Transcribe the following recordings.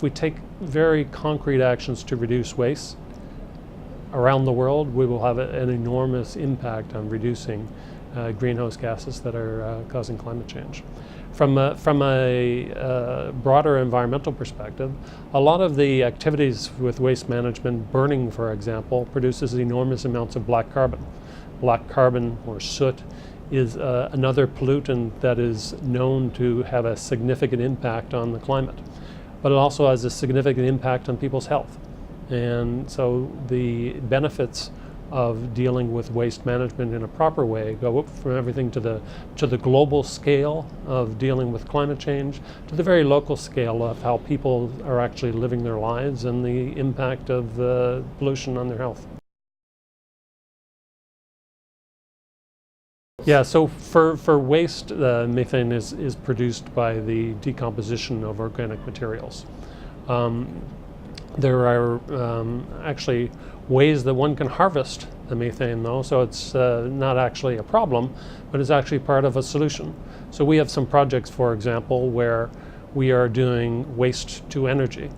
If we take very concrete actions to reduce waste around the world, we will have an enormous impact on reducing greenhouse gases that are causing climate change. From a broader environmental perspective, a lot of the activities with waste management, burning for example, produces enormous amounts of black carbon. Black carbon, or soot, is another pollutant that is known to have a significant impact on the climate, but it also has a significant impact on people's health. And so the benefits of dealing with waste management in a proper way go up from everything to the global scale of dealing with climate change to the very local scale of how people are actually living their lives and the impact of pollution on their health. Yeah, so for waste, methane is produced by the decomposition of organic materials. There are actually ways that one can harvest the methane though, so it's not actually a problem, but it's actually part of a solution. So we have some projects, for example, where we are doing waste to energy.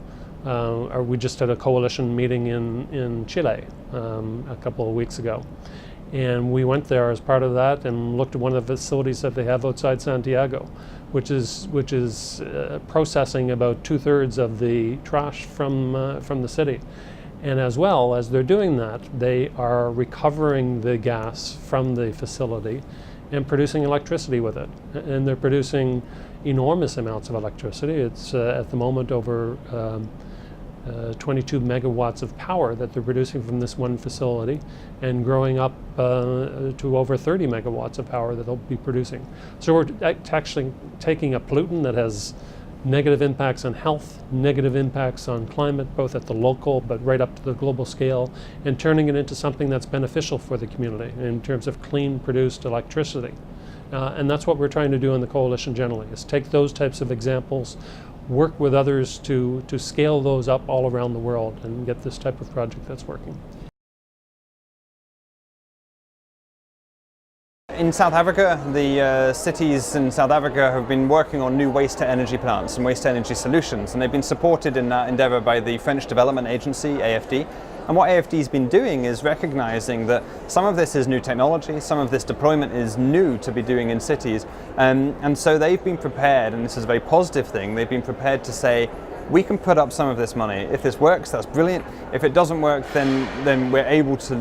We just had a coalition meeting in Chile a couple of weeks ago. And we went there as part of that and looked at one of the facilities that they have outside Santiago, which is processing about 2/3 of the trash from the city. And as well as they're doing that, they are recovering the gas from the facility and producing electricity with it. And they're producing enormous amounts of electricity. It's at the moment over 22 megawatts of power that they're producing from this one facility, and growing up to over 30 megawatts of power that they'll be producing. So we're actually taking a pollutant that has negative impacts on health, negative impacts on climate, both at the local but right up to the global scale, and turning it into something that's beneficial for the community in terms of clean produced electricity. And that's what we're trying to do in the coalition generally, is take those types of examples, work with others to scale those up all around the world and get this type of project that's working. In South Africa, the cities in South Africa have been working on new waste-to-energy plants and waste-to-energy solutions, and they've been supported in that endeavour by the French Development Agency, AFD. And what AFD has been doing is recognising that some of this is new technology, some of this deployment is new to be doing in cities, and so they've been prepared, and this is a very positive thing, they've been prepared to say, we can put up some of this money. If this works, that's brilliant. If it doesn't work, then we're able to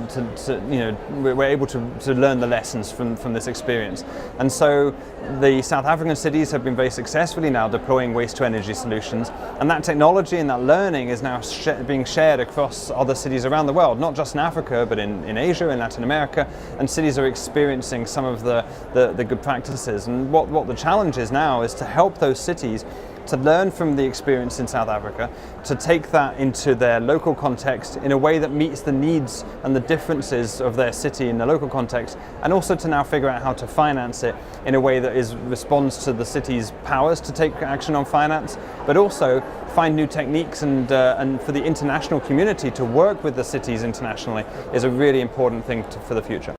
learn the lessons from this experience. And so the South African cities have been very successfully now deploying waste-to-energy solutions, and that technology and that learning is now being shared across other cities around the world, not just in Africa, but in Asia, in Latin America, and cities are experiencing some of the good practices. And what the challenge is now is to help those cities to learn from the experience in South Africa, to take that into their local context in a way that meets the needs and the differences of their city in the local context, and also to now figure out how to finance it in a way that responds to the city's powers to take action on finance, but also find new techniques, and for the international community to work with the cities internationally is a really important thing for the future.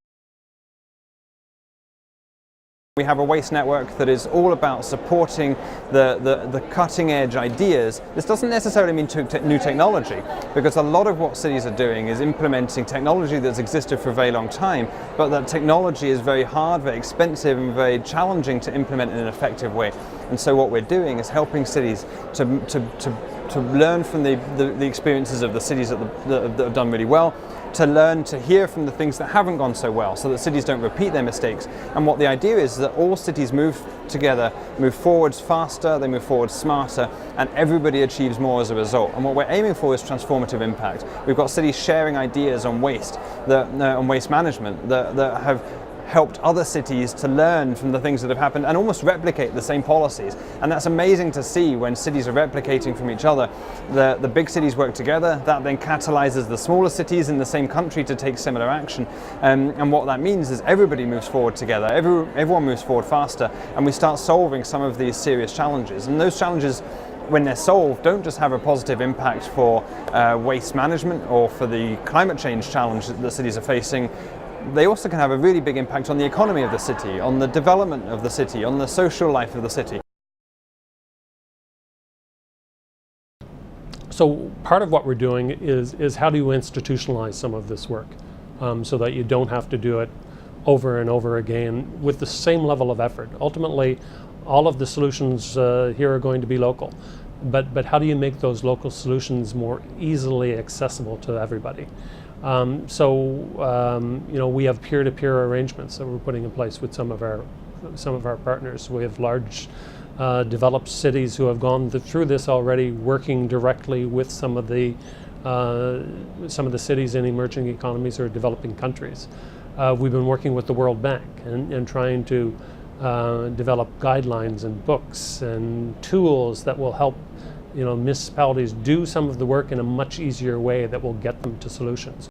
We have a waste network that is all about supporting the cutting edge ideas. This doesn't necessarily mean new technology, because a lot of what cities are doing is implementing technology that's existed for a very long time, but that technology is very hard, very expensive, and very challenging to implement in an effective way. And so what we're doing is helping cities to learn from the experiences of the cities that have done really well, to learn to hear from the things that haven't gone so well, so that cities don't repeat their mistakes. And what the idea is that all cities move together, move forwards faster, they move forward smarter, and everybody achieves more as a result. And what we're aiming for is transformative impact. We've got cities sharing ideas on waste, on waste management, that have helped other cities to learn from the things that have happened and almost replicate the same policies. And that's amazing to see when cities are replicating from each other. The big cities work together, that then catalyzes the smaller cities in the same country to take similar action. And what that means is everybody moves forward together, everyone moves forward faster, and we start solving some of these serious challenges. And those challenges, when they're solved, don't just have a positive impact for waste management or for the climate change challenge that the cities are facing. They also can have a really big impact on the economy of the city, on the development of the city, on the social life of the city. So part of what we're doing is how do you institutionalize some of this work so that you don't have to do it over and over again with the same level of effort. Ultimately, all of the solutions here are going to be local, but how do you make those local solutions more easily accessible to everybody? We have peer-to-peer arrangements that we're putting in place with some of our partners. We have large developed cities who have gone through this already, working directly with some of the cities in emerging economies or developing countries. We've been working with the World Bank and trying to develop guidelines and books and tools that will help municipalities do some of the work in a much easier way that will get them to solutions.